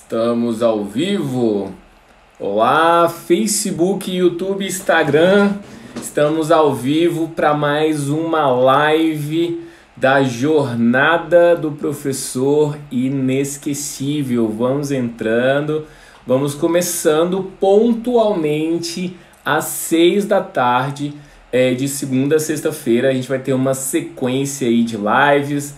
Estamos ao vivo. Olá, Facebook, YouTube, Instagram. Estamos ao vivo para mais uma live da Jornada do Professor Inesquecível. Vamos entrando, vamos começando pontualmente às 6 da tarde, de segunda a sexta-feira. A gente vai ter uma sequência aí de lives.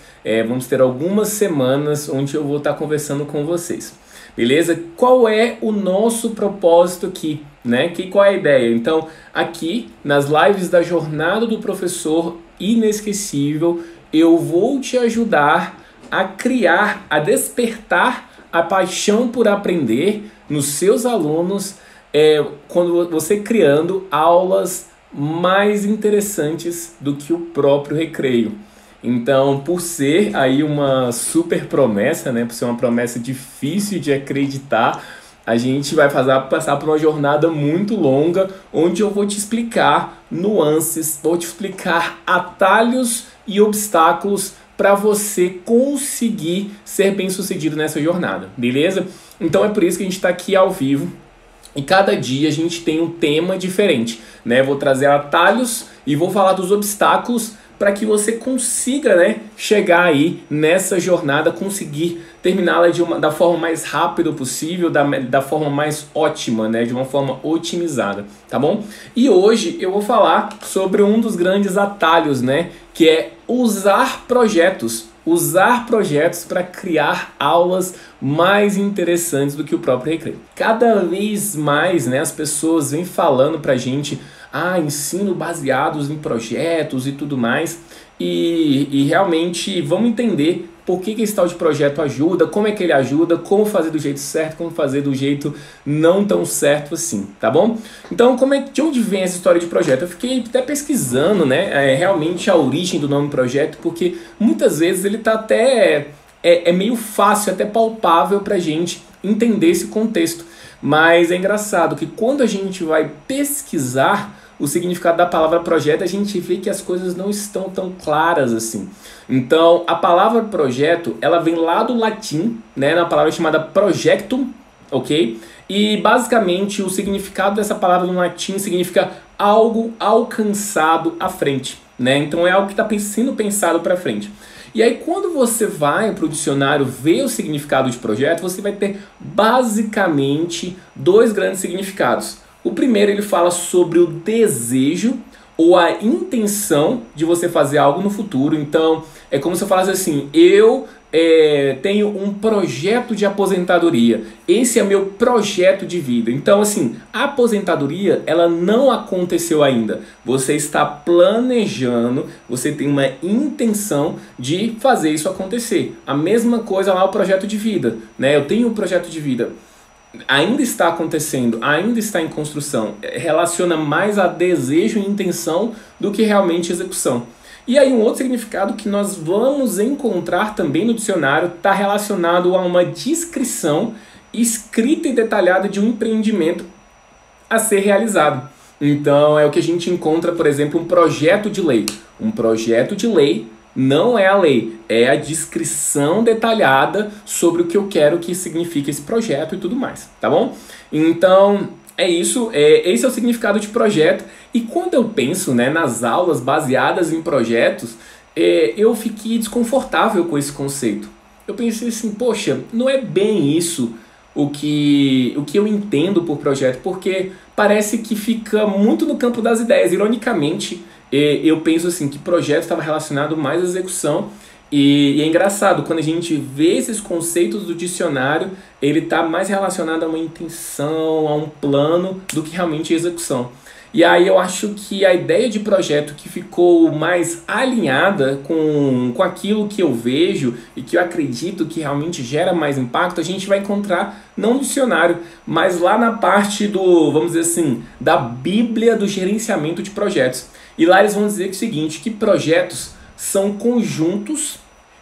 Vamos ter algumas semanas onde eu vou estar conversando com vocês. Beleza? Qual é o nosso propósito aqui, né? Qual é a ideia? Então, aqui nas lives da Jornada do Professor Inesquecível, eu vou te ajudar a criar, a despertar a paixão por aprender nos seus alunos, quando você criando aulas mais interessantes do que o próprio recreio. Então, por ser aí uma super promessa, né, por ser uma promessa difícil de acreditar, a gente vai passar por uma jornada muito longa, onde eu vou te explicar nuances, vou te explicar atalhos e obstáculos para você conseguir ser bem-sucedido nessa jornada, beleza? Então é por isso que a gente está aqui ao vivo. E cada dia a gente tem um tema diferente, né? Vou trazer atalhos e vou falar dos obstáculos para que você consiga, né, chegar aí nessa jornada, conseguir terminá-la da forma mais rápida possível, da forma mais ótima, né, de uma forma otimizada, tá bom? E hoje eu vou falar sobre um dos grandes atalhos, né, que é usar projetos para criar aulas mais interessantes do que o próprio recreio. Cada vez mais, né, as pessoas vêm falando pra gente, ensino baseados em projetos e tudo mais, e realmente vamos entender por que esse tal de projeto ajuda, como é que ele ajuda, como fazer do jeito certo, como fazer do jeito não tão certo assim, tá bom? Então, de onde vem essa história de projeto? Eu fiquei até pesquisando, né, realmente a origem do nome projeto, porque muitas vezes ele tá até, meio fácil, até palpável pra gente entender esse contexto. Mas é engraçado que quando a gente vai pesquisar o significado da palavra projeto, a gente vê que as coisas não estão tão claras assim. Então, a palavra projeto, ela vem lá do latim, né, na palavra chamada projectum, ok? E basicamente o significado dessa palavra no latim significa algo alcançado à frente, né? Então é algo que está sendo pensado para frente. E aí quando você vai para o dicionário ver o significado de projeto, você vai ter basicamente dois grandes significados. O primeiro, ele fala sobre o desejo ou a intenção de você fazer algo no futuro. Então é como se eu falasse assim, eu tenho um projeto de aposentadoria, esse é meu projeto de vida. Então assim, a aposentadoria, ela não aconteceu ainda, você está planejando, você tem uma intenção de fazer isso acontecer. A mesma coisa lá o projeto de vida, né? Eu tenho um projeto de vida, ainda está acontecendo, ainda está em construção, relaciona mais a desejo e intenção do que realmente execução. E aí um outro significado que nós vamos encontrar também no dicionário está relacionado a uma descrição escrita e detalhada de um empreendimento a ser realizado. Então é o que a gente encontra, por exemplo, um projeto de lei. Um projeto de lei não é a lei, é a descrição detalhada sobre o que eu quero que signifique esse projeto e tudo mais, tá bom? Então é isso, esse é o significado de projeto. E quando eu penso, né, nas aulas baseadas em projetos, eu fiquei desconfortável com esse conceito. Eu pensei assim, poxa, não é bem isso o que eu entendo por projeto, porque parece que fica muito no campo das ideias. Ironicamente, eu penso assim que projeto estava relacionado mais à execução. E é engraçado, quando a gente vê esses conceitos do dicionário, ele está mais relacionado a uma intenção, a um plano, do que realmente a execução. E aí eu acho que a ideia de projeto que ficou mais alinhada com aquilo que eu vejo e que eu acredito que realmente gera mais impacto, a gente vai encontrar não no dicionário, mas lá na parte do, vamos dizer assim, da Bíblia do gerenciamento de projetos. E lá eles vão dizer o seguinte, que projetos são conjuntos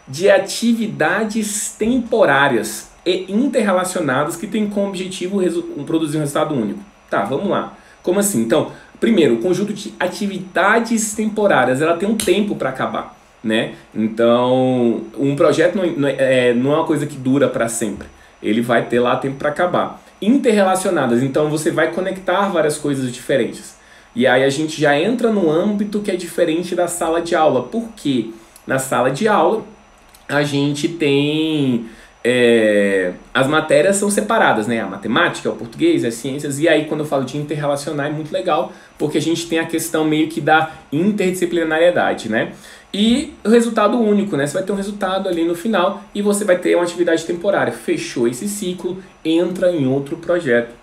de atividades temporárias e interrelacionadas que têm como objetivo produzir um resultado único. Tá, vamos lá. Como assim? Então, primeiro, o conjunto de atividades temporárias, ela tem um tempo para acabar, né? Então, um projeto não é uma coisa que dura para sempre. ele vai ter lá tempo para acabar. Interrelacionadas, então você vai conectar várias coisas diferentes. E aí a gente já entra no âmbito que é diferente da sala de aula. Por quê? Na sala de aula a gente tem... as matérias são separadas, né? A matemática, o português, as ciências. E aí quando eu falo de interrelacionar é muito legal, porque a gente tem a questão meio que da interdisciplinariedade, né? E o resultado único, né? Você vai ter um resultado ali no final e você vai ter uma atividade temporária. Fechou esse ciclo, entra em outro projeto.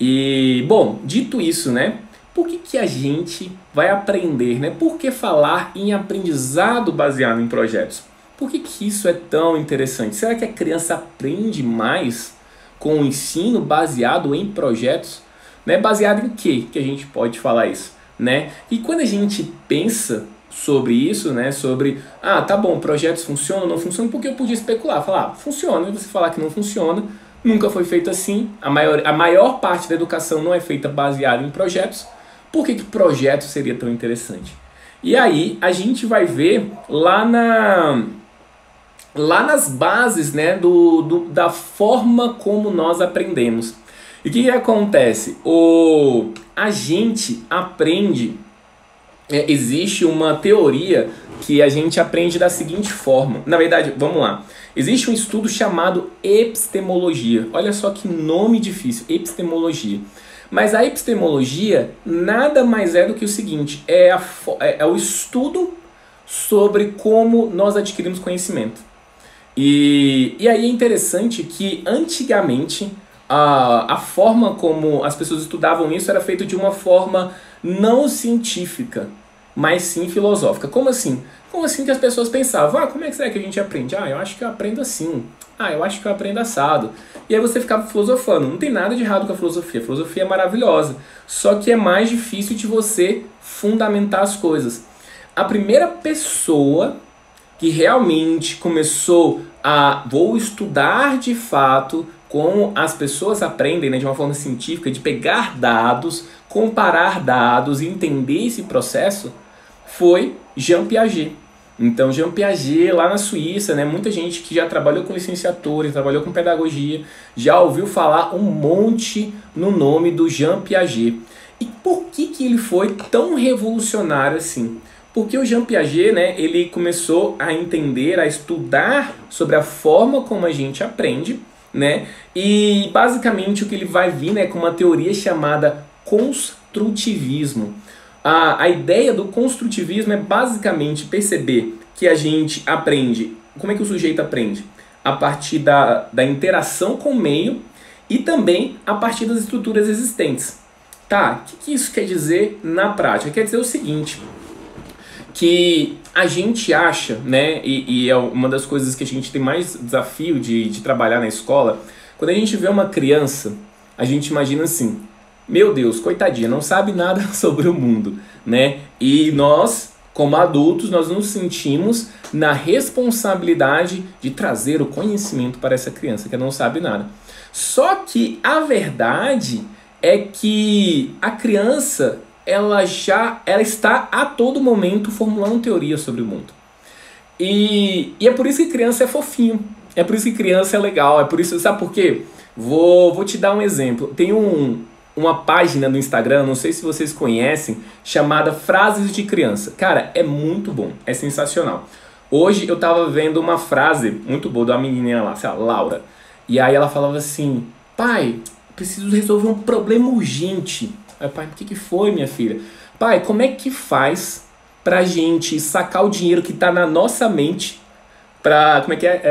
E, bom, dito isso, né? Por que a gente vai aprender, né? Por que falar em aprendizado baseado em projetos? Por que isso é tão interessante? Será que a criança aprende mais com o ensino baseado em projetos? Né? Baseado em quê que a gente pode falar isso? Né? E quando a gente pensa sobre isso, né? Sobre, tá bom, projetos funcionam ou não funcionam, porque eu podia especular, falar, funciona, e você falar que não funciona, nunca foi feito assim, a maior parte da educação não é feita baseada em projetos. Por que projeto seria tão interessante? E aí a gente vai ver lá nas bases, né, da forma como nós aprendemos. E o que acontece? A gente aprende, existe uma teoria que a gente aprende da seguinte forma. Na verdade, vamos lá. Existe um estudo chamado epistemologia. Olha só que nome difícil, epistemologia. Mas a epistemologia nada mais é do que o seguinte, é o estudo sobre como nós adquirimos conhecimento. E aí é interessante que antigamente a forma como as pessoas estudavam isso era feita de uma forma não científica, mas sim filosófica. Como assim? Como assim que as pessoas pensavam, como é que será que a gente aprende? Eu acho que eu aprendo assim. Eu acho que eu aprendo assado. E aí você ficava filosofando. Não tem nada de errado com a filosofia. A filosofia é maravilhosa. Só que é mais difícil de você fundamentar as coisas. A primeira pessoa que realmente começou vou estudar de fato como as pessoas aprendem, né, de uma forma científica, de pegar dados, comparar dados e entender esse processo, foi Jean Piaget. Então, Jean Piaget, lá na Suíça, né, muita gente que já trabalhou com licenciatura, trabalhou com pedagogia, já ouviu falar um monte no nome do Jean Piaget. E por que ele foi tão revolucionário assim? Porque o Jean Piaget, né, ele começou a entender, a estudar sobre a forma como a gente aprende, né, e basicamente o que ele vai vir, né, com uma teoria chamada construtivismo. A ideia do construtivismo é basicamente perceber que a gente aprende. Como é que o sujeito aprende? A partir da interação com o meio e também a partir das estruturas existentes. Tá, o que isso quer dizer na prática? Quer dizer o seguinte, que a gente acha, né, e é uma das coisas que a gente tem mais desafio de trabalhar na escola, quando a gente vê uma criança, a gente imagina assim, meu Deus, coitadinha, não sabe nada sobre o mundo, né? E nós, como adultos, nós nos sentimos na responsabilidade de trazer o conhecimento para essa criança que não sabe nada. Só que a verdade é que a criança, ela está a todo momento formulando teorias sobre o mundo. E é por isso que criança é fofinho, é por isso que criança é legal, é por isso, sabe por quê? Vou te dar um exemplo. Tem uma página no Instagram, não sei se vocês conhecem, chamada Frases de Criança. Cara, é muito bom, é sensacional. Hoje eu tava vendo uma frase muito boa de uma menininha lá, sei lá, Laura. E aí ela falava assim, pai, preciso resolver um problema urgente. Aí, pai, o que foi, minha filha? Pai, como é que faz pra gente sacar o dinheiro que tá na nossa mente,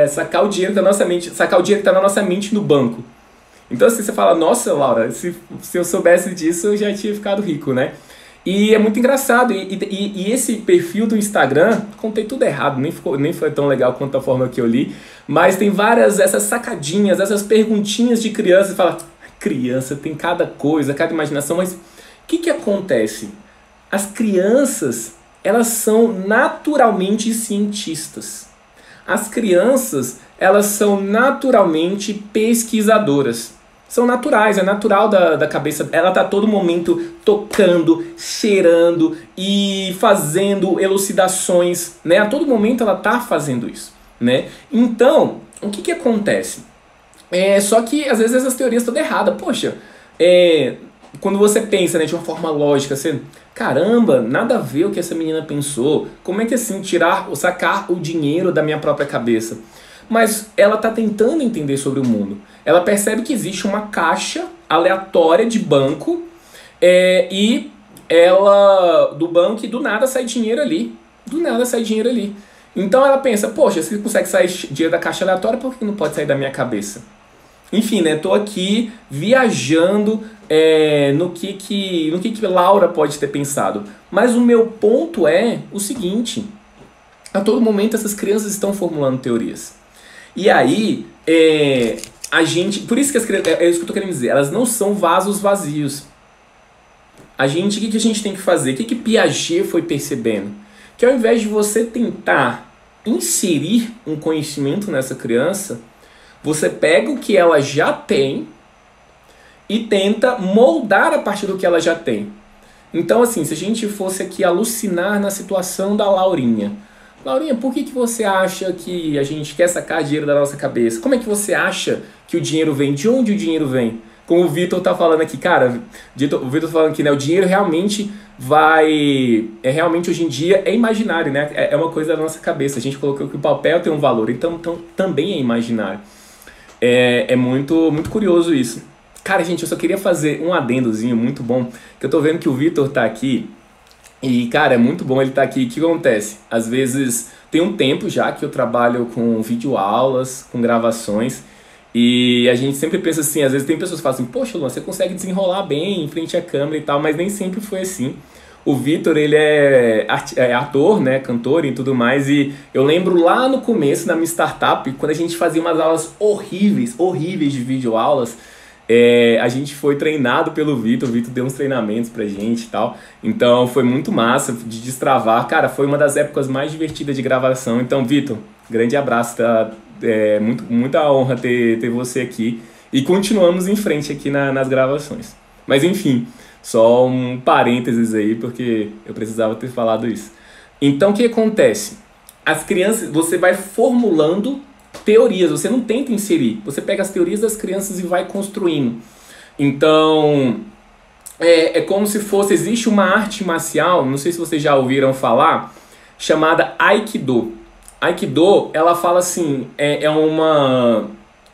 sacar o dinheiro da nossa mente, sacar o dinheiro que tá na nossa mente no banco? Então assim, você fala, nossa, Laura, se eu soubesse disso, eu já tinha ficado rico, né? E é muito engraçado, e esse perfil do Instagram, contei tudo errado, nem foi tão legal quanto a forma que eu li, mas tem várias essas sacadinhas, essas perguntinhas de criança, você fala, criança tem cada coisa, cada imaginação, mas o que acontece? As crianças, elas são naturalmente cientistas. As crianças, elas são naturalmente pesquisadoras. São naturais, é natural da cabeça. Ela está a todo momento tocando, cheirando e fazendo elucidações, né? A todo momento ela está fazendo isso, né? Então, o que acontece? Só que às vezes essas teorias estão erradas. Poxa, quando você pensa, né, de uma forma lógica, você, caramba, nada a ver o que essa menina pensou. Como é que assim tirar ou sacar o dinheiro da minha própria cabeça? Mas ela está tentando entender sobre o mundo. Ela percebe que existe uma caixa aleatória de banco e ela do banco e do nada sai dinheiro ali. Do nada sai dinheiro ali. Então ela pensa, poxa, se consegue sair dinheiro da caixa aleatória, por que não pode sair da minha cabeça? Enfim, né, tô aqui viajando no que Laura pode ter pensado. Mas o meu ponto é o seguinte, a todo momento essas crianças estão formulando teorias. E aí, a gente, por isso que as crianças, é isso que eu tô querendo dizer, elas não são vasos vazios. O que a gente tem que fazer? O que Piaget foi percebendo? Que ao invés de você tentar inserir um conhecimento nessa criança, você pega o que ela já tem e tenta moldar a partir do que ela já tem. Então, assim, se a gente fosse aqui alucinar na situação da Laurinha. Laurinha, por que você acha que a gente quer sacar dinheiro da nossa cabeça? Como é que você acha que o dinheiro vem? De onde o dinheiro vem? Como o Vitor tá falando aqui, cara, o Vitor tá falando aqui, né? O dinheiro realmente realmente hoje em dia é imaginário, né? É uma coisa da nossa cabeça. A gente colocou que o papel tem um valor, então também é imaginário. É muito, muito curioso isso. Cara, gente, eu só queria fazer um adendozinho muito bom, que eu tô vendo que o Vitor tá aqui, e, cara, é muito bom ele estar aqui. O que acontece? Às vezes, tem um tempo já que eu trabalho com videoaulas, com gravações, e a gente sempre pensa assim, às vezes tem pessoas que falam assim, poxa, Luan, você consegue desenrolar bem em frente à câmera e tal, mas nem sempre foi assim. O Vitor, ele é ator, né, cantor e tudo mais, e eu lembro lá no começo, na minha startup, quando a gente fazia umas aulas horríveis de videoaulas, a gente foi treinado pelo Vitor, o Vitor deu uns treinamentos pra gente e tal, então foi muito massa de destravar, cara, foi uma das épocas mais divertidas de gravação, então Vitor, grande abraço, tá? Muita honra ter você aqui, e continuamos em frente aqui nas gravações, mas enfim, só um parênteses aí, porque eu precisava ter falado isso. Então o que acontece? As crianças, você vai formulando teorias, você não tenta inserir, você pega as teorias das crianças e vai construindo. Então, é como se fosse, existe uma arte marcial, não sei se vocês já ouviram falar, chamada Aikido. Aikido, ela fala assim, é uma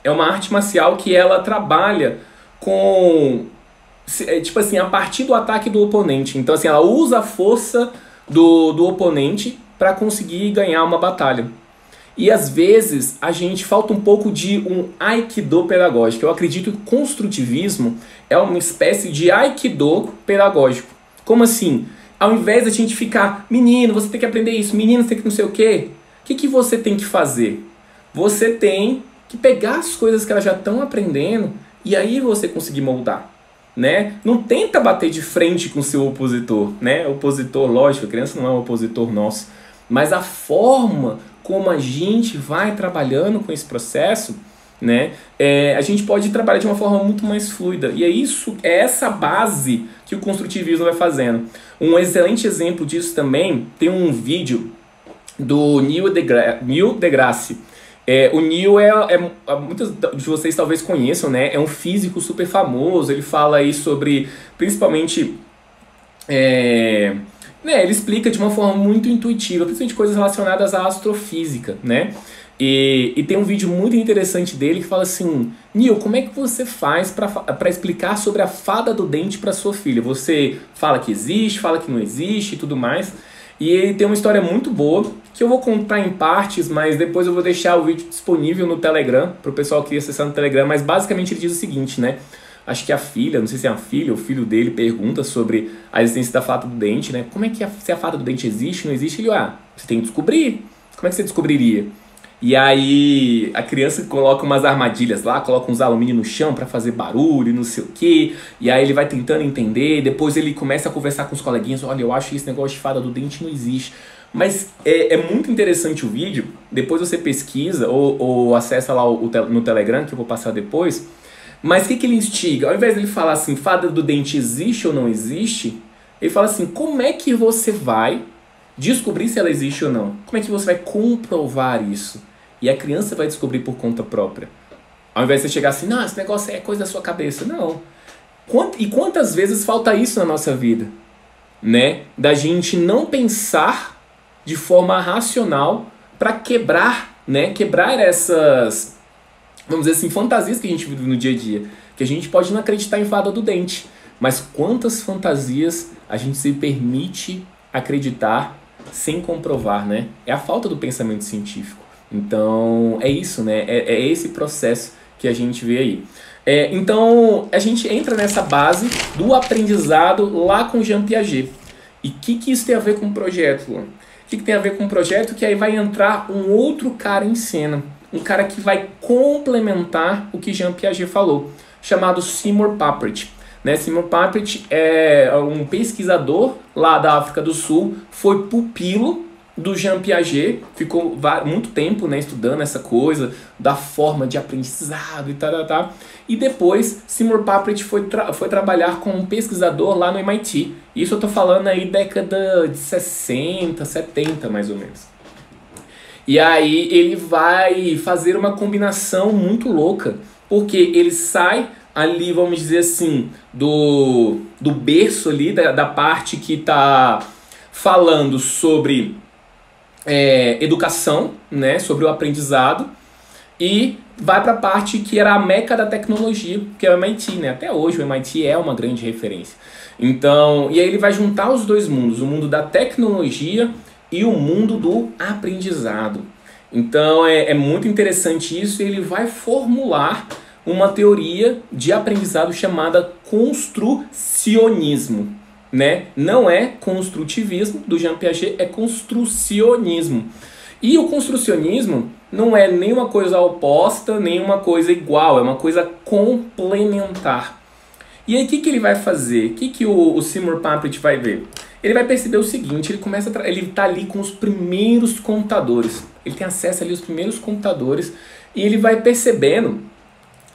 arte marcial que ela trabalha com, tipo assim, a partir do ataque do oponente. Então, assim, ela usa a força do oponente para conseguir ganhar uma batalha. E às vezes a gente falta um pouco de um Aikido pedagógico. Eu acredito que o construtivismo é uma espécie de Aikido pedagógico. Como assim? Ao invés de a gente ficar, menino, você tem que aprender isso, menino, você tem que não sei o quê. O que você tem que fazer? Você tem que pegar as coisas que elas já estão aprendendo e aí você conseguir moldar. Né? Não tenta bater de frente com o seu opositor. Né? Opositor, lógico, a criança não é um opositor nosso. Mas a forma como a gente vai trabalhando com esse processo, né, a gente pode trabalhar de uma forma muito mais fluida. E é essa base que o construtivismo vai fazendo. Um excelente exemplo disso também, tem um vídeo do Neil deGrasse. O Neil muitos de vocês talvez conheçam, né? É um físico super famoso, ele fala aí sobre, principalmente... ele explica de uma forma muito intuitiva, principalmente coisas relacionadas à astrofísica, né? E tem um vídeo muito interessante dele que fala assim, Neil, como é que você faz para explicar sobre a fada do dente para sua filha? Você fala que existe, fala que não existe e tudo mais. E ele tem uma história muito boa, que eu vou contar em partes, mas depois eu vou deixar o vídeo disponível no Telegram, para o pessoal que acessar no Telegram, mas basicamente ele diz o seguinte, né? Acho que a filha, não sei se é a filha ou o filho dele, pergunta sobre a existência da fada do dente, né? Como é que se a fada do dente existe ou não existe? Ele, você tem que descobrir. Como é que você descobriria? E aí a criança coloca umas armadilhas lá, coloca uns alumínio no chão para fazer barulho, não sei o quê. E aí ele vai tentando entender, depois ele começa a conversar com os coleguinhas, olha, eu acho que esse negócio de fada do dente não existe. Mas é muito interessante o vídeo, depois você pesquisa ou acessa lá no Telegram, que eu vou passar depois. Mas o que ele instiga? Ao invés de ele falar assim, fada do dente existe ou não existe, ele fala assim, como é que você vai descobrir se ela existe ou não? Como é que você vai comprovar isso? E a criança vai descobrir por conta própria. Ao invés de você chegar assim, não, esse negócio é coisa da sua cabeça. Não. E quantas vezes falta isso na nossa vida? Né? Da gente não pensar de forma racional para quebrar, né? Quebrar essas, vamos dizer assim, fantasias que a gente vive no dia a dia. Que a gente pode não acreditar em fada do dente, mas quantas fantasias a gente se permite acreditar sem comprovar, né? É a falta do pensamento científico. Então, é isso, né? É esse processo que a gente vê aí. Então, a gente entra nessa base do aprendizado lá com Jean Piaget. E o que isso tem a ver com o projeto, Luan? O que tem a ver com o projeto? Que aí vai entrar um outro cara em cena. Um cara que vai complementar o que Jean Piaget falou, chamado Seymour Papert. Né? Seymour Papert é um pesquisador lá da África do Sul, foi pupilo do Jean Piaget, ficou muito tempo, né, estudando essa coisa da forma de aprendizado e tal. E depois Seymour Papert foi trabalhar como um pesquisador lá no MIT. Isso eu tô falando aí década de 60, 70 mais ou menos. E aí ele vai fazer uma combinação muito louca, porque ele sai ali, vamos dizer assim, do berço ali, da parte que está falando sobre educação, né, sobre o aprendizado, e vai para a parte que era a meca da tecnologia, que é o MIT, né? Até hoje o MIT é uma grande referência. Então, e aí ele vai juntar os dois mundos, o mundo da tecnologia e o mundo do aprendizado. Então é muito interessante isso, e ele vai formular uma teoria de aprendizado chamada construcionismo, né? Não é construtivismo do Jean Piaget, é construcionismo. E o construcionismo não é nem uma coisa oposta, nem uma coisa igual, é uma coisa complementar. E aí o que ele vai fazer? O que o Seymour Papert vai ver? Ele vai perceber o seguinte, ele está ali com os primeiros computadores, ele tem acesso ali aos primeiros computadores, e ele vai percebendo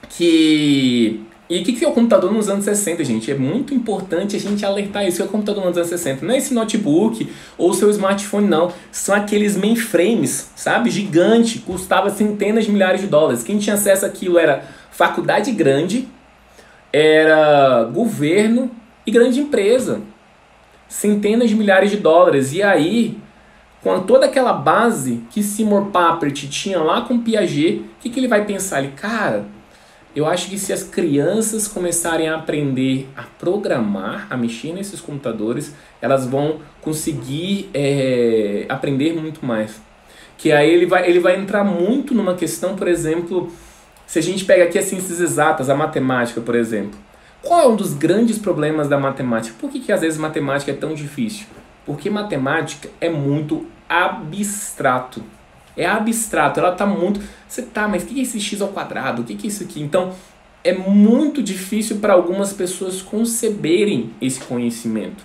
que... E o que é o computador nos anos 60, gente? É muito importante a gente alertar isso. O que é o computador nos anos 60? Não é esse notebook ou seu smartphone, não. São aqueles mainframes, sabe? Gigante, custava centenas de milhares de dólares. Quem tinha acesso àquilo era faculdade grande, era governo e grande empresa. Centenas de milhares de dólares. E aí, com toda aquela base que Seymour Papert tinha lá com Piaget, o que ele vai pensar? Ele, cara... Eu acho que se as crianças começarem a aprender a programar, a mexer nesses computadores, elas vão conseguir aprender muito mais. Que aí ele vai entrar muito numa questão, por exemplo, se a gente pega aqui as ciências exatas, a matemática, por exemplo. Qual é um dos grandes problemas da matemática? Por que às vezes matemática é tão difícil? Porque matemática é muito abstrato. É abstrato, ela tá muito... Você tá, mas o que é esse x ao quadrado? O que é isso aqui? Então, é muito difícil para algumas pessoas conceberem esse conhecimento.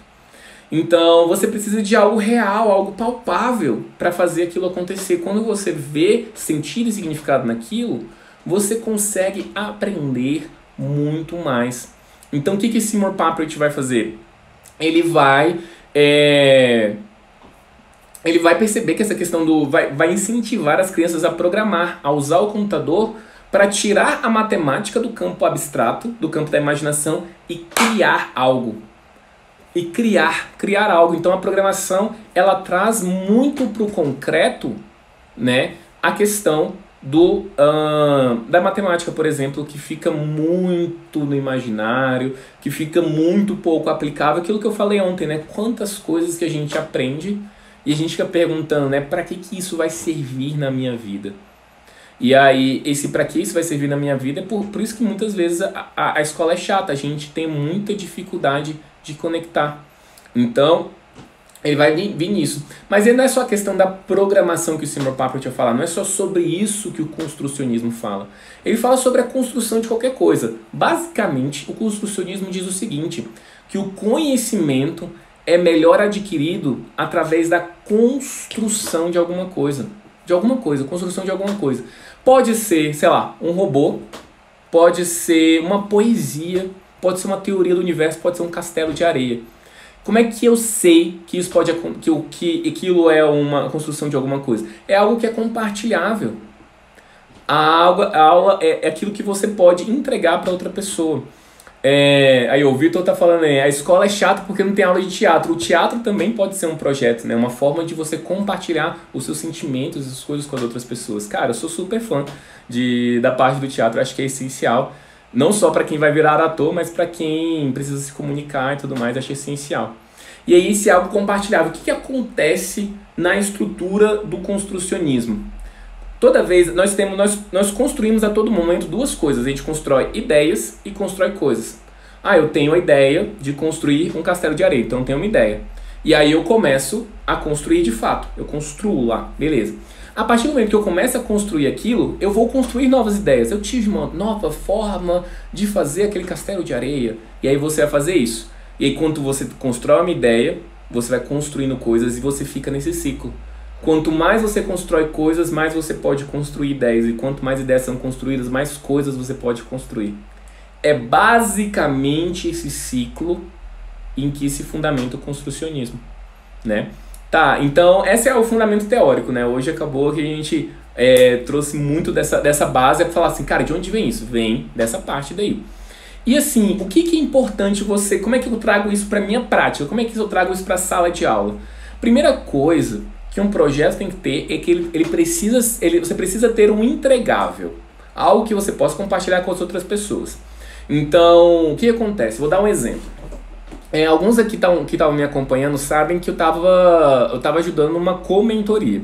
Então, você precisa de algo real, algo palpável para fazer aquilo acontecer. Quando você vê sentido e significado naquilo, você consegue aprender muito mais. Então, o que Seymour Papert vai fazer? Ele vai perceber que essa questão vai incentivar as crianças a programar, a usar o computador para tirar a matemática do campo abstrato, do campo da imaginação e criar algo. E criar algo. Então a programação, ela traz muito para o concreto, né, a questão da matemática, por exemplo, que fica muito no imaginário, que fica muito pouco aplicável. Aquilo que eu falei ontem, né, quantas coisas que a gente aprende e a gente fica perguntando, né, para que isso vai servir na minha vida? E aí, esse para que isso vai servir na minha vida, por isso que muitas vezes a escola é chata, a gente tem muita dificuldade de conectar. Então, ele vai vir nisso. Mas não é só a questão da programação que o Seymour Papert vai falar, não é só sobre isso que o construcionismo fala. Ele fala sobre a construção de qualquer coisa. Basicamente, o construcionismo diz o seguinte, que o conhecimento é melhor adquirido através da construção de alguma coisa. Construção de alguma coisa. Pode ser, sei lá, um robô, pode ser uma poesia, pode ser uma teoria do universo, pode ser um castelo de areia. Como é que eu sei que isso que aquilo é uma construção de alguma coisa? É algo que é compartilhável. A aula é aquilo que você pode entregar para outra pessoa. Aí o Vitor tá falando aí, a escola é chata porque não tem aula de teatro. O teatro também pode ser um projeto, né? Uma forma de você compartilhar os seus sentimentos, as coisas com as outras pessoas. Cara, eu sou super fã da parte do teatro, acho que é essencial. Não só para quem vai virar ator, mas para quem precisa se comunicar e tudo mais, acho essencial. E aí esse é algo compartilhável. O que acontece na estrutura do construcionismo? Toda vez nós construímos a todo momento duas coisas. A gente constrói ideias e constrói coisas. Eu tenho a ideia de construir um castelo de areia, então eu tenho uma ideia. E aí eu começo a construir de fato. Eu construo lá, beleza. A partir do momento que eu começo a construir aquilo, eu vou construir novas ideias. Eu tive uma nova forma de fazer aquele castelo de areia. E aí você vai fazer isso. E aí quando você constrói uma ideia, você vai construindo coisas e você fica nesse ciclo. Quanto mais você constrói coisas, mais você pode construir ideias. E quanto mais ideias são construídas, mais coisas você pode construir. É basicamente esse ciclo em que se fundamenta o construcionismo, né? Tá, então esse é o fundamento teórico, né? Hoje acabou que a gente trouxe muito dessa base para falar assim, cara, de onde vem isso? Vem dessa parte daí. E assim, o que é importante você... Como é que eu trago isso para minha prática? Como é que eu trago isso para a sala de aula? Primeira coisa que um projeto tem que ter é que você precisa ter um entregável. Algo que você possa compartilhar com as outras pessoas. Então, o que acontece? Vou dar um exemplo. Alguns aqui que estavam me acompanhando sabem que eu tava ajudando numa co-mentoria.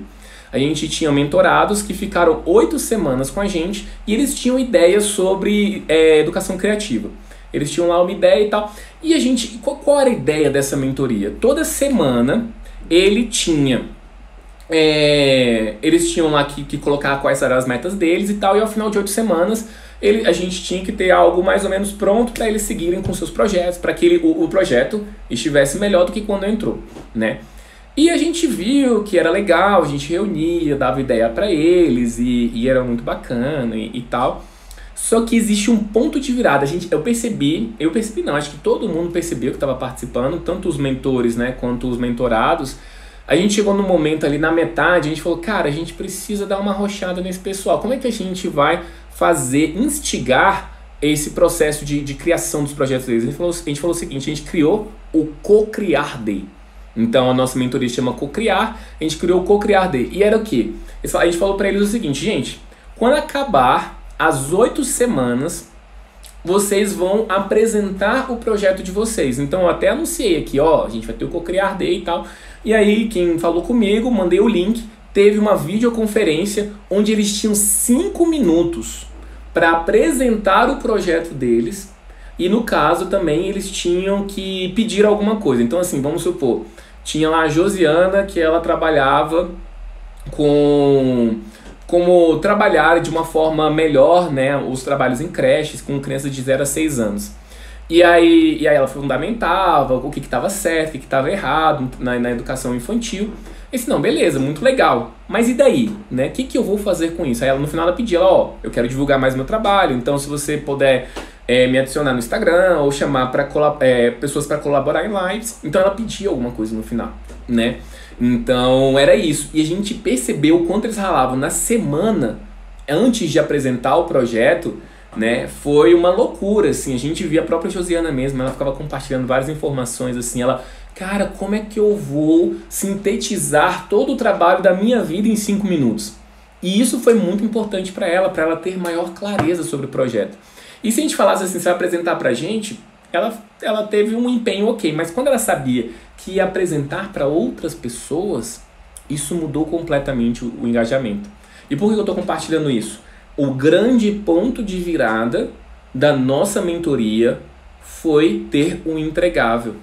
A gente tinha mentorados que ficaram 8 semanas com a gente e eles tinham ideias sobre educação criativa. Eles tinham lá uma ideia e tal. E a gente, qual era a ideia dessa mentoria? Toda semana eles tinham lá que colocar quais eram as metas deles e tal, e ao final de 8 semanas a gente tinha que ter algo mais ou menos pronto para eles seguirem com seus projetos, para que o projeto estivesse melhor do que quando entrou, né? E a gente viu que era legal, a gente reunia, dava ideia para eles e era muito bacana e tal. Só que existe um ponto de virada. Eu percebi não, acho que todo mundo percebeu que estava participando, tanto os mentores, né, quanto os mentorados. A gente chegou no momento ali na metade, a gente falou, cara, a gente precisa dar uma arrochada nesse pessoal. Como é que a gente vai instigar esse processo de criação dos projetos deles? A gente falou o seguinte, a gente criou o Co-Criar Day. Então a nossa mentoria se chama Co-Criar, a gente criou o Co-Criar Day. E era o quê? A gente falou para eles o seguinte, gente, quando acabar as 8 semanas, vocês vão apresentar o projeto de vocês. Então eu até anunciei aqui, a gente vai ter o Co-Criar Day e tal. E aí quem falou comigo, mandei o link, teve uma videoconferência onde eles tinham 5 minutos para apresentar o projeto deles. E no caso também eles tinham que pedir alguma coisa. Então assim, vamos supor, tinha lá a Josiana que ela trabalhava como trabalhar de uma forma melhor, né, os trabalhos em creches com crianças de 0 a 6 anos. E aí ela fundamentava o que estava certo, o que estava errado na educação infantil. Eu disse, não, beleza, muito legal. Mas e daí? Né? O que eu vou fazer com isso? Aí ela, no final ela pedia, eu quero divulgar mais meu trabalho, então se você puder me adicionar no Instagram ou chamar pessoas para colaborar em lives. Então ela pedia alguma coisa no final, né? Então era isso. E a gente percebeu o quanto eles ralavam na semana antes de apresentar o projeto, né? Foi uma loucura, assim. A gente via a própria Josiana mesmo, ela ficava compartilhando várias informações, assim. Ela, cara, como é que eu vou sintetizar todo o trabalho da minha vida em 5 minutos? E isso foi muito importante para ela ter maior clareza sobre o projeto. E se a gente falasse assim, você vai apresentar pra gente, ela teve um empenho ok, mas quando ela sabia que ia apresentar para outras pessoas, isso mudou completamente o engajamento. E por que eu estou compartilhando isso? O grande ponto de virada da nossa mentoria foi ter um entregável.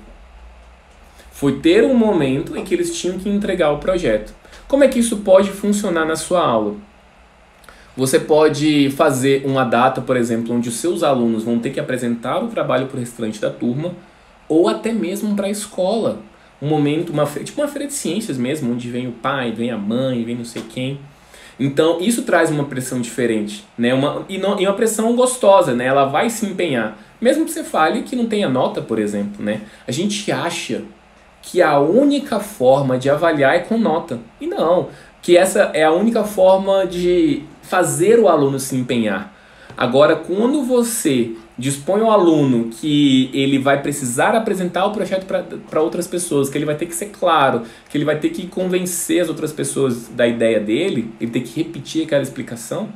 Foi ter um momento em que eles tinham que entregar o projeto. Como é que isso pode funcionar na sua aula? Você pode fazer uma data, por exemplo, onde os seus alunos vão ter que apresentar o trabalho para o restante da turma, ou até mesmo para a escola. Um momento, tipo uma feira de ciências mesmo, onde vem o pai, vem a mãe, vem não sei quem. Então, isso traz uma pressão diferente, né? E uma pressão gostosa, né? Ela vai se empenhar. Mesmo que você fale que não tenha nota, por exemplo, né? A gente acha que a única forma de avaliar é com nota. E não, que essa é a única forma de fazer o aluno se empenhar. Agora, quando você dispõe o aluno que ele vai precisar apresentar o projeto para outras pessoas, que ele vai ter que ser claro, que ele vai ter que convencer as outras pessoas da ideia dele, ele tem que repetir aquela explicação,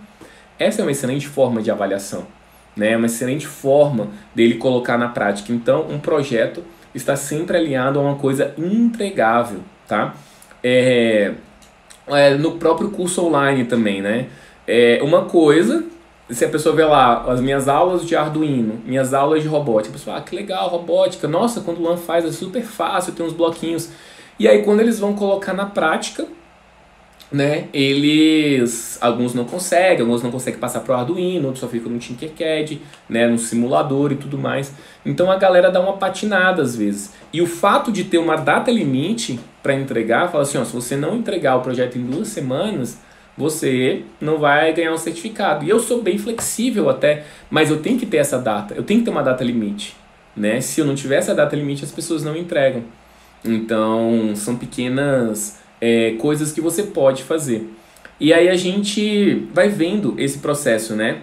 essa é uma excelente forma de avaliação, né? É uma excelente forma dele colocar na prática. Então, um projeto está sempre alinhado a uma coisa entregável, tá? No próprio curso online também, né? Uma coisa, se a pessoa vê lá as minhas aulas de Arduino, minhas aulas de robótica, a pessoa, que legal, robótica, nossa, quando o Luan faz é super fácil, tem uns bloquinhos. E aí quando eles vão colocar na prática, né, alguns não conseguem passar pro Arduino, outros só ficam no Tinkercad, né, no simulador e tudo mais. Então a galera dá uma patinada às vezes. E o fato de ter uma data limite para entregar, fala assim, ó, se você não entregar o projeto em 2 semanas, você não vai ganhar um certificado. E eu sou bem flexível até, mas eu tenho que ter essa data, eu tenho que ter uma data limite, né? Se eu não tiver essa data limite, as pessoas não entregam. Então são pequenas coisas que você pode fazer. E aí a gente vai vendo esse processo, né?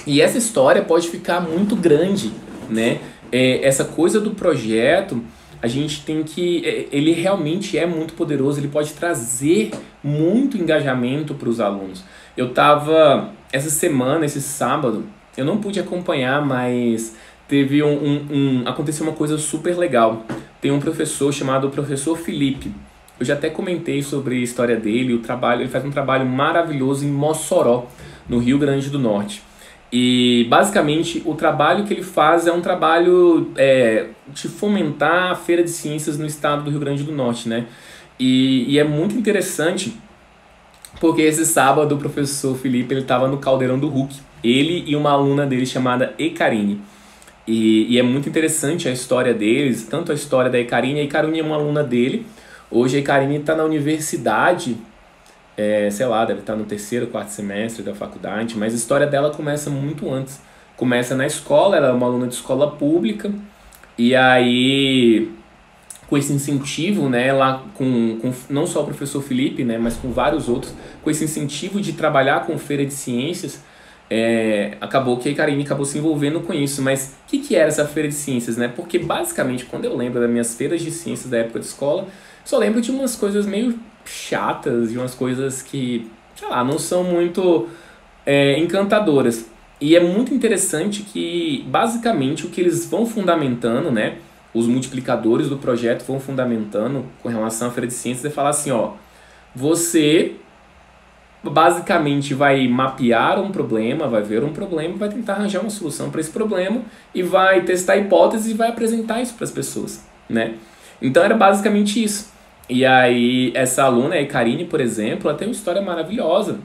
E essa história pode ficar muito grande, né? Essa coisa do projeto, a gente tem que... Ele realmente é muito poderoso, ele pode trazer muito engajamento para os alunos. Eu estava, essa semana, esse sábado, eu não pude acompanhar, mas teve aconteceu uma coisa super legal. Tem um professor chamado Professor Felipe. Eu já até comentei sobre a história dele, ele faz um trabalho maravilhoso em Mossoró, no Rio Grande do Norte. E basicamente o trabalho que ele faz é um trabalho de fomentar a Feira de Ciências no estado do Rio Grande do Norte, né? E é muito interessante porque esse sábado o professor Felipe estava no Caldeirão do Hulk, ele e uma aluna dele chamada Ekarine. E é muito interessante a história deles, tanto a história da Ekarine. A Ekarine é uma aluna dele. Hoje a Ekarine está na universidade, sei lá, deve estar no 3º, 4º semestre da faculdade, mas a história dela começa muito antes. Começa na escola, ela é uma aluna de escola pública, e aí, com esse incentivo, né, lá com não só o professor Felipe, né, mas com vários outros, com esse incentivo de trabalhar com feira de ciências, acabou que a Ekarine acabou se envolvendo com isso. Mas o que era essa feira de ciências, né? Porque basicamente, quando eu lembro das minhas feiras de ciências da época de escola, só lembro de umas coisas meio chatas, de umas coisas que, sei lá, não são muito encantadoras. E é muito interessante que, basicamente, o que eles vão fundamentando, né, os multiplicadores do projeto vão fundamentando com relação à feira de ciências, é falar assim, ó, você basicamente vai mapear um problema, vai ver um problema, vai tentar arranjar uma solução para esse problema e vai testar hipóteses e vai apresentar isso para as pessoas, né? Então era basicamente isso. E aí essa aluna, a Ekarine, por exemplo, ela tem uma história maravilhosa,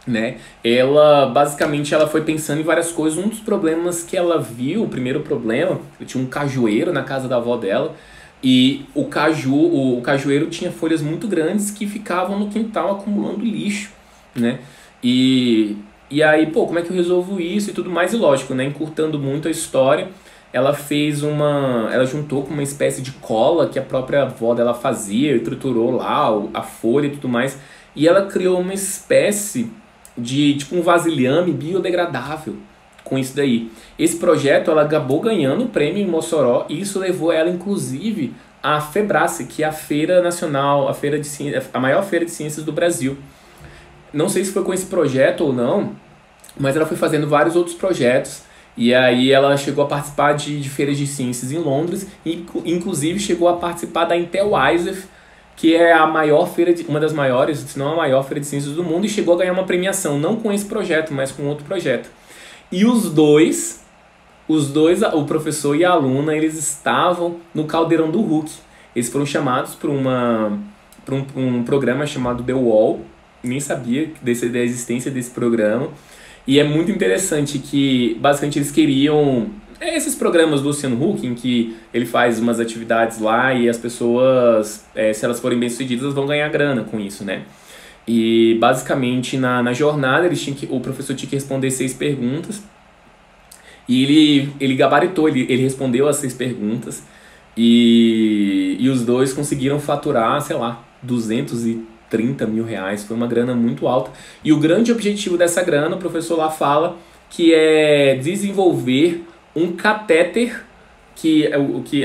né? Ela basicamente ela foi pensando em várias coisas. Um dos problemas que ela viu, o primeiro problema, tinha um cajueiro na casa da avó dela, e o cajueiro tinha folhas muito grandes que ficavam no quintal acumulando lixo, né? E aí, pô, como é que eu resolvo isso e tudo mais? E lógico, né? Encurtando muito a história, ela juntou com uma espécie de cola que a própria avó dela fazia, e triturou lá a folha e tudo mais, e ela criou uma espécie de, tipo, um vasilhame biodegradável com isso daí. Esse projeto, ela acabou ganhando o prêmio em Mossoró, e isso levou ela, inclusive, à Febrace, que é a feira nacional, a maior feira de ciências do Brasil. Não sei se foi com esse projeto ou não, mas ela foi fazendo vários outros projetos, e aí ela chegou a participar de feiras de ciências em Londres, e inclusive chegou a participar da Intel ISEF, que é a maior uma das maiores, se não a maior feira de ciências do mundo, e chegou a ganhar uma premiação, não com esse projeto, mas com outro projeto. E os dois, o professor e a aluna, eles estavam no Caldeirão do Hulk. Eles foram chamados para um programa chamado The Wall, nem sabia da existência desse programa. E é muito interessante que, basicamente, eles queriam... esses programas do Luciano Huck, em que ele faz umas atividades lá e as pessoas, se elas forem bem-sucedidas, vão ganhar grana com isso, né? E, basicamente, na jornada, o professor tinha que responder 6 perguntas. E ele gabaritou, ele respondeu as 6 perguntas. E os dois conseguiram faturar, sei lá, 200 e 30 mil reais, foi uma grana muito alta. E o grande objetivo dessa grana, o professor lá fala, que é desenvolver um catéter, que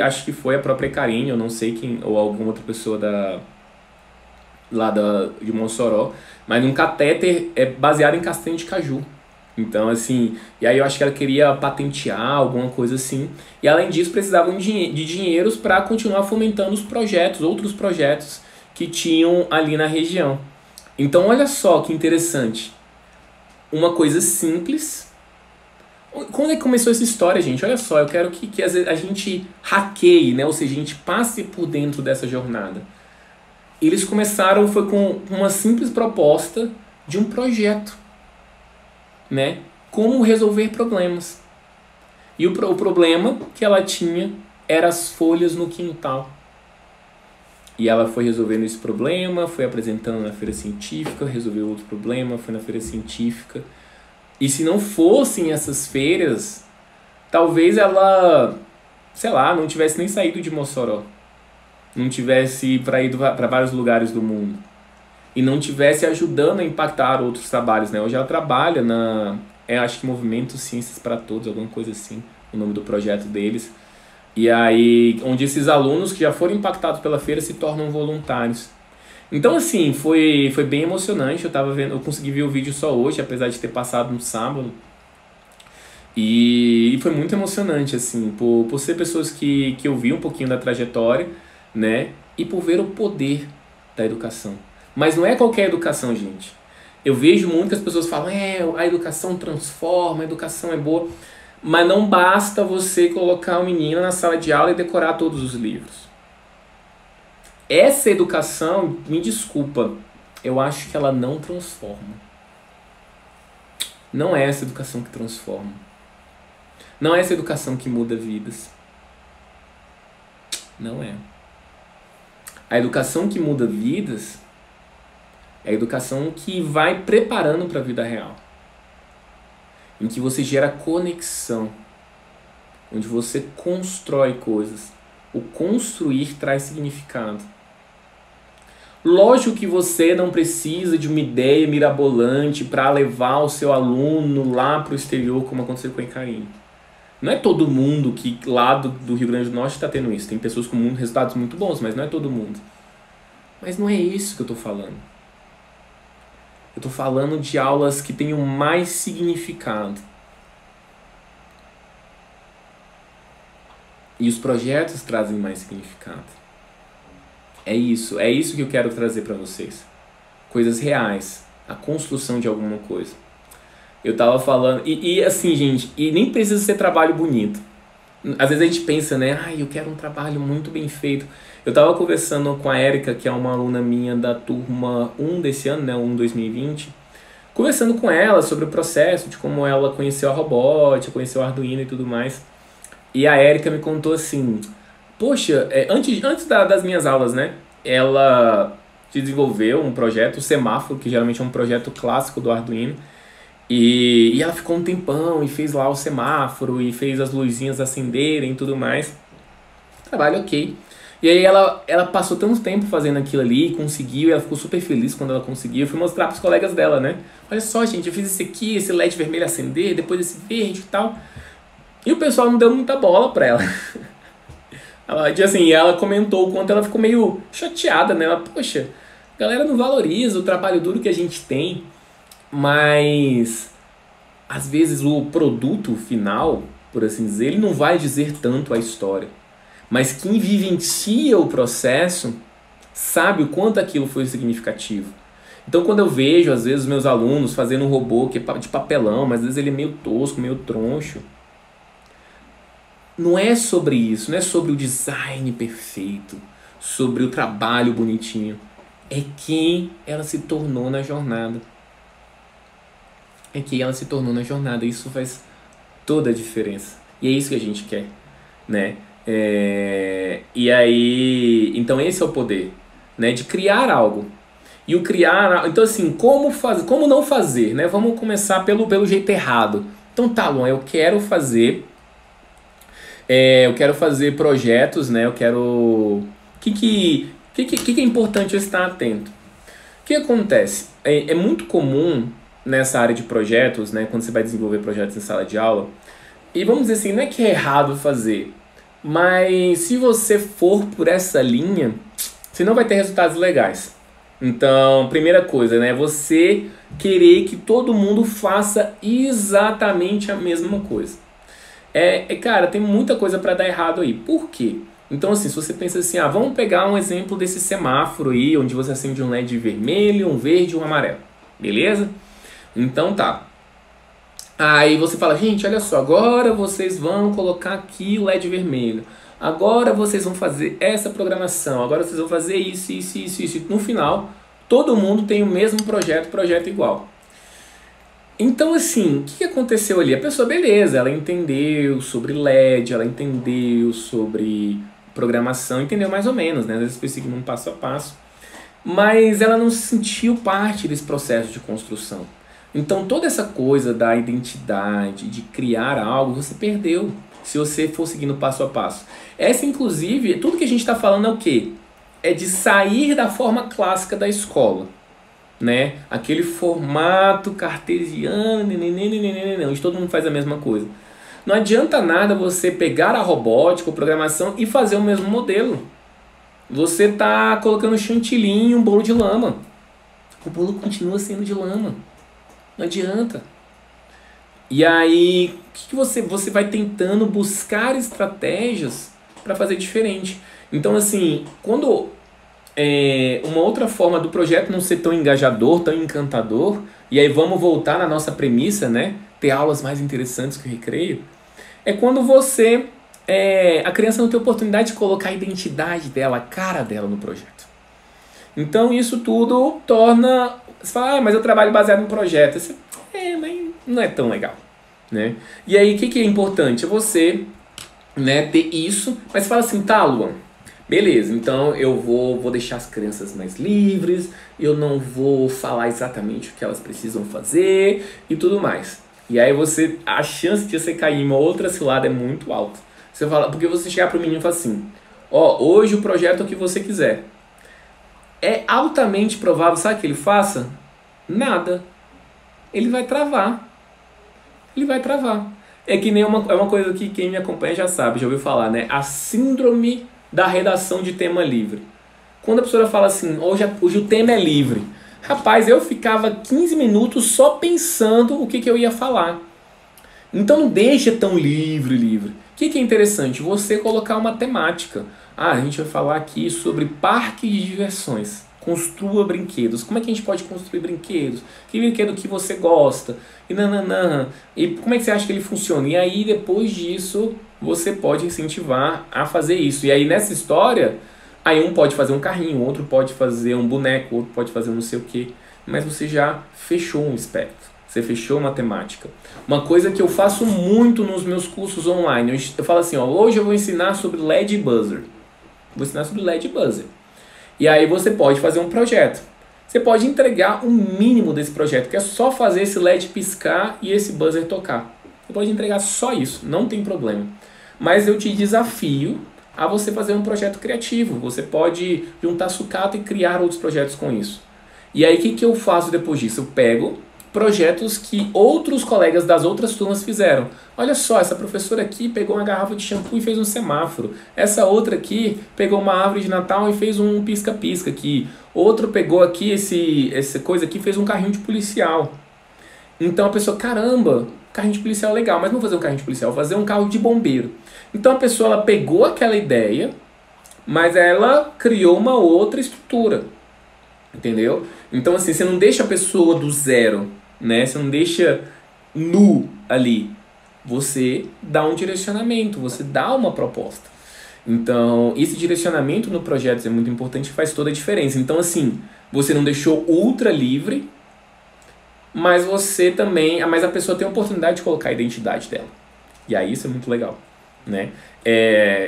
acho que foi a própria Karine, eu não sei quem, ou alguma outra pessoa de Mossoró, mas um catéter baseado em castanha de caju. Então, assim, e aí eu acho que ela queria patentear alguma coisa assim. E além disso, precisavam de dinheiros para continuar fomentando os projetos, outros projetos que tinham ali na região. Então, olha só que interessante. Uma coisa simples. Quando é que começou essa história, gente? Olha só, eu quero que a gente hackeie, né? Ou seja, a gente passe por dentro dessa jornada. Eles começaram, foi com uma simples proposta de um projeto, né? Como resolver problemas. E o problema que ela tinha era as folhas no quintal. E ela foi resolvendo esse problema, foi apresentando na feira científica, resolveu outro problema, foi na feira científica. E se não fossem essas feiras, talvez ela, sei lá, não tivesse nem saído de Mossoró. Não tivesse ido para vários lugares do mundo. E não tivesse ajudando a impactar outros trabalhos, né? Hoje ela trabalha acho que Movimento Ciências para Todos, alguma coisa assim, o nome do projeto deles. E aí, onde esses alunos que já foram impactados pela feira se tornam voluntários. Então, assim, foi bem emocionante. Eu consegui ver o vídeo só hoje, apesar de ter passado no sábado. E foi muito emocionante, assim, por ser pessoas que eu vi um pouquinho da trajetória, né? E por ver o poder da educação. Mas não é qualquer educação, gente. Eu vejo muito que as pessoas falam, a educação transforma, a educação é boa. Mas não basta você colocar o menino na sala de aula e decorar todos os livros. Essa educação, me desculpa, eu acho que ela não transforma. Não é essa educação que transforma. Não é essa educação que muda vidas. Não é. A educação que muda vidas é a educação que vai preparando para a vida real. Em que você gera conexão. Onde você constrói coisas. O construir traz significado. Lógico que você não precisa de uma ideia mirabolante para levar o seu aluno lá para o exterior, como aconteceu com a Karine. Não é todo mundo que lá do Rio Grande do Norte está tendo isso. Tem pessoas com resultados muito bons, mas não é todo mundo. Mas não é isso que eu estou falando. Eu estou falando de aulas que tenham mais significado. E os projetos trazem mais significado. É isso que eu quero trazer para vocês. Coisas reais. A construção de alguma coisa. Eu tava falando... E assim, gente, e nem precisa ser trabalho bonito. Às vezes a gente pensa, né? Eu quero um trabalho muito bem feito. Eu tava conversando com a Érica, que é uma aluna minha da turma 1 desse ano, né? 1 2020. Conversando com ela sobre o processo, de como ela conheceu a robótica, conheceu o Arduino e tudo mais. E a Érica me contou assim... Poxa, antes das minhas aulas, né? Ela desenvolveu um projeto, o semáforo, que geralmente é um projeto clássico do Arduino. E ela ficou um tempão e fez lá o semáforo e fez as luzinhas acenderem e tudo mais. Trabalho ok. E aí ela passou tanto tempo fazendo aquilo ali, conseguiu, e ela ficou super feliz quando ela conseguiu. Eu fui mostrar para os colegas dela, né? Olha só, gente, eu fiz esse aqui, esse LED vermelho acender, depois esse verde e tal. E o pessoal não deu muita bola para ela. Ela comentou o quanto ela ficou meio chateada, né? Ela, poxa, a galera não valoriza o trabalho duro que a gente tem, mas às vezes o produto final, por assim dizer, ele não vai dizer tanto a história. Mas quem vivencia o processo sabe o quanto aquilo foi significativo. Então quando eu vejo, às vezes, meus alunos fazendo um robô que é de papelão, mas às vezes ele é meio tosco, meio troncho, não é sobre isso, não é sobre o design perfeito, sobre o trabalho bonitinho. É quem ela se tornou na jornada. É quem ela se tornou na jornada. Isso faz toda a diferença. E é isso que a gente quer, né? E aí, então esse é o poder, né? De criar algo. E o criar, então assim, como não fazer, né? Vamos começar pelo jeito errado. Então tá bom, eu quero fazer projetos, né? Eu quero... O que é importante eu estar atento? O que acontece? É muito comum nessa área de projetos, né, quando você vai desenvolver projetos em sala de aula, e vamos dizer assim, não é que é errado fazer, mas se você for por essa linha, você não vai ter resultados legais. Então, primeira coisa, né, você querer que todo mundo faça exatamente a mesma coisa. Cara, tem muita coisa para dar errado aí. Por quê? Então, assim, se você pensa assim, vamos pegar um exemplo desse semáforo aí, onde você acende um LED vermelho, um verde e um amarelo. Beleza? Então tá. Aí você fala, gente, olha só, agora vocês vão colocar aqui o LED vermelho. Agora vocês vão fazer essa programação. Agora vocês vão fazer isso, isso, isso, isso. No final, todo mundo tem o mesmo projeto igual. Então, assim, o que aconteceu ali? A pessoa, beleza, ela entendeu sobre LED, ela entendeu sobre programação, entendeu mais ou menos, né? Às vezes foi seguindo um passo a passo. Mas ela não se sentiu parte desse processo de construção. Então, toda essa coisa da identidade, de criar algo, você perdeu se você for seguindo passo a passo. Essa, inclusive, tudo que a gente está falando é o quê? É de sair da forma clássica da escola. Né? Aquele formato cartesiano, onde todo mundo faz a mesma coisa. Não adianta nada você pegar a robótica ou programação e fazer o mesmo modelo. Você está colocando chantilly em um bolo de lama. O bolo continua sendo de lama. Não adianta. E aí, o que você vai tentando buscar estratégias para fazer diferente. Então, assim, quando uma outra forma do projeto não ser tão engajador, tão encantador, e aí vamos voltar na nossa premissa, né? Ter aulas mais interessantes que o recreio, é quando você, a criança não tem oportunidade de colocar a identidade dela, a cara dela no projeto. Então isso tudo torna, você fala, mas eu trabalho baseado no projeto. Você, mas não é tão legal, né? E aí o que é importante? É você, né, ter isso, mas você fala assim, tá, Luan, beleza, então eu vou deixar as crianças mais livres, eu não vou falar exatamente o que elas precisam fazer e tudo mais. E aí a chance de você cair em uma outra cilada é muito alta. Você fala, porque você chegar pro menino e fala assim, hoje o projeto é o que você quiser. É altamente provável, sabe o que ele faça? Nada. Ele vai travar. Ele vai travar. É que nem é uma coisa que quem me acompanha já sabe, já ouviu falar, né? A síndrome da redação de tema livre. Quando a professora fala assim, hoje o tema é livre. Rapaz, eu ficava 15 minutos só pensando o que eu ia falar. Então não deixa tão livre. O que é interessante? Você colocar uma temática. A gente vai falar aqui sobre parque de diversões. Construa brinquedos. Como é que a gente pode construir brinquedos? Que brinquedo que você gosta? E como é que você acha que ele funciona? E aí, depois disso, você pode incentivar a fazer isso. E aí, nessa história, aí um pode fazer um carrinho, outro pode fazer um boneco, outro pode fazer não sei o quê. Mas você já fechou um espectro. Você fechou uma temática. Uma coisa que eu faço muito nos meus cursos online. Eu falo assim, hoje eu vou ensinar sobre LED e buzzer. Vou ensinar sobre LED e buzzer. E aí você pode fazer um projeto. Você pode entregar o mínimo desse projeto, que é só fazer esse LED piscar e esse buzzer tocar. Você pode entregar só isso, não tem problema. Mas eu te desafio a você fazer um projeto criativo. Você pode juntar sucata e criar outros projetos com isso. E aí o que eu faço depois disso? Eu pego projetos que outros colegas das outras turmas fizeram. Olha só, essa professora aqui pegou uma garrafa de shampoo e fez um semáforo. Essa outra aqui pegou uma árvore de Natal e fez um pisca-pisca aqui. Outro pegou aqui essa coisa aqui e fez um carrinho de policial. Então a pessoa, caramba, carrinho de policial é legal, mas não vou fazer um carrinho de policial, vou fazer um carro de bombeiro. Então a pessoa ela pegou aquela ideia, mas ela criou uma outra estrutura. Entendeu? Então assim, você não deixa a pessoa do zero, né? Você não deixa nu ali. Você dá um direcionamento, você dá uma proposta. Então, esse direcionamento no projeto é muito importante e faz toda a diferença. Então, assim, você não deixou ultra livre, mas você também... Mas a pessoa tem a oportunidade de colocar a identidade dela. E aí isso é muito legal, né?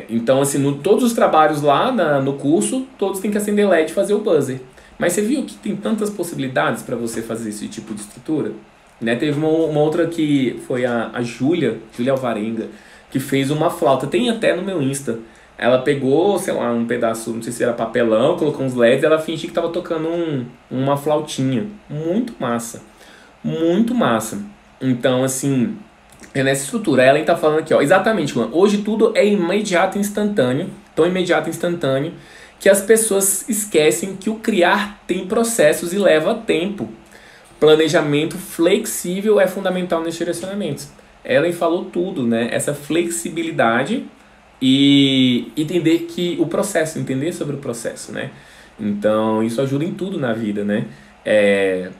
Então, assim, todos os trabalhos lá no curso, todos têm que acender LED e fazer o buzzer. Mas você viu que tem tantas possibilidades para você fazer esse tipo de estrutura? Né? Teve uma outra que foi a Júlia Alvarenga, que fez uma flauta. Tem até no meu Insta. Ela pegou, sei lá, um pedaço, não sei se era papelão, colocou uns LEDs, ela fingia que tava tocando uma flautinha. Muito massa. Muito massa. Então, assim, é nessa estrutura. Ela tá falando aqui, ó, exatamente, mano. Hoje tudo é imediato e instantâneo, tão imediato e instantâneo, que as pessoas esquecem que o criar tem processos e leva tempo. Planejamento flexível é fundamental nesses direcionamentos. Ellen falou tudo, né? Essa flexibilidade e entender que o processo, entender sobre o processo, né? Então, isso ajuda em tudo na vida, né?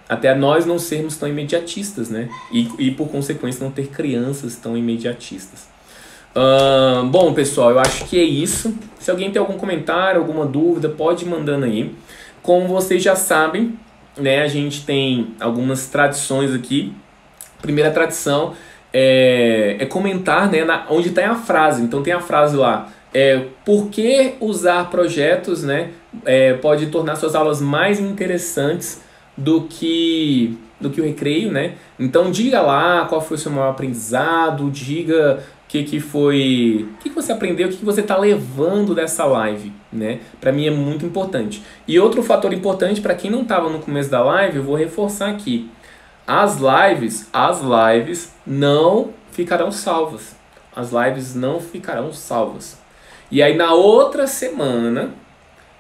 Até nós não sermos tão imediatistas, né? E por consequência não ter crianças tão imediatistas. Bom, pessoal, eu acho que é isso. Se alguém tem algum comentário, alguma dúvida, pode ir mandando aí. Como vocês já sabem, né, a gente tem algumas tradições aqui. Primeira tradição é comentar, né, onde está a frase. Então tem a frase lá, por que usar projetos, né, pode tornar suas aulas mais interessantes do que o recreio, né? Então diga lá qual foi o seu maior aprendizado, diga o que você aprendeu, o que você está levando dessa live, né? Para mim é muito importante. E outro fator importante, para quem não estava no começo da live, eu vou reforçar aqui. As lives não ficarão salvas. As lives não ficarão salvas. E aí na outra semana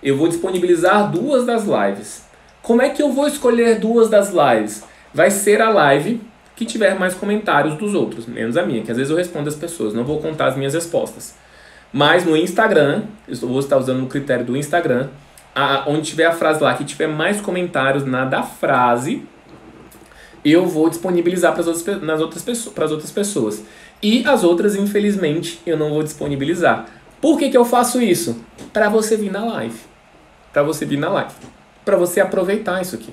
eu vou disponibilizar 2 das lives. Como é que eu vou escolher 2 das lives? Vai ser a live que tiver mais comentários dos outros, menos a minha, que às vezes eu respondo as pessoas, não vou contar as minhas respostas. Mas no Instagram, eu vou estar usando o critério do Instagram, onde tiver a frase lá, que tiver mais comentários na da frase, eu vou disponibilizar para as outras pessoas. E as outras, infelizmente, eu não vou disponibilizar. Por que eu faço isso? Para você vir na live. Para você vir na live. Para você aproveitar isso aqui.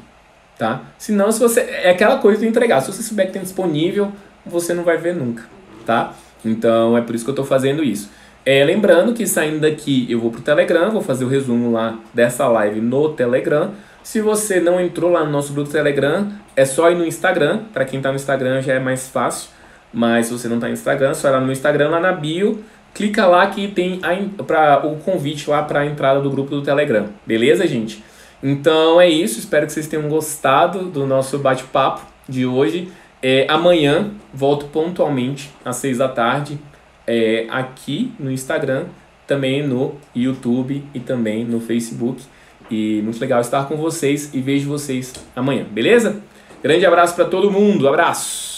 Tá? Senão, se você... É aquela coisa de entregar. Se você souber que tem disponível, você não vai ver nunca. Tá? Então, é por isso que eu estou fazendo isso. Lembrando que saindo daqui, eu vou pro Telegram. Vou fazer o resumo lá dessa live no Telegram. Se você não entrou lá no nosso grupo do Telegram, é só ir no Instagram. Para quem está no Instagram já é mais fácil. Mas se você não está no Instagram, é só ir lá no Instagram, lá na bio. Clica lá que tem o convite lá para a entrada do grupo do Telegram. Beleza, gente? Então é isso. Espero que vocês tenham gostado do nosso bate-papo de hoje. Amanhã volto pontualmente às 6 da tarde aqui no Instagram, também no YouTube e também no Facebook. E muito legal estar com vocês e vejo vocês amanhã, beleza? Grande abraço para todo mundo, abraço!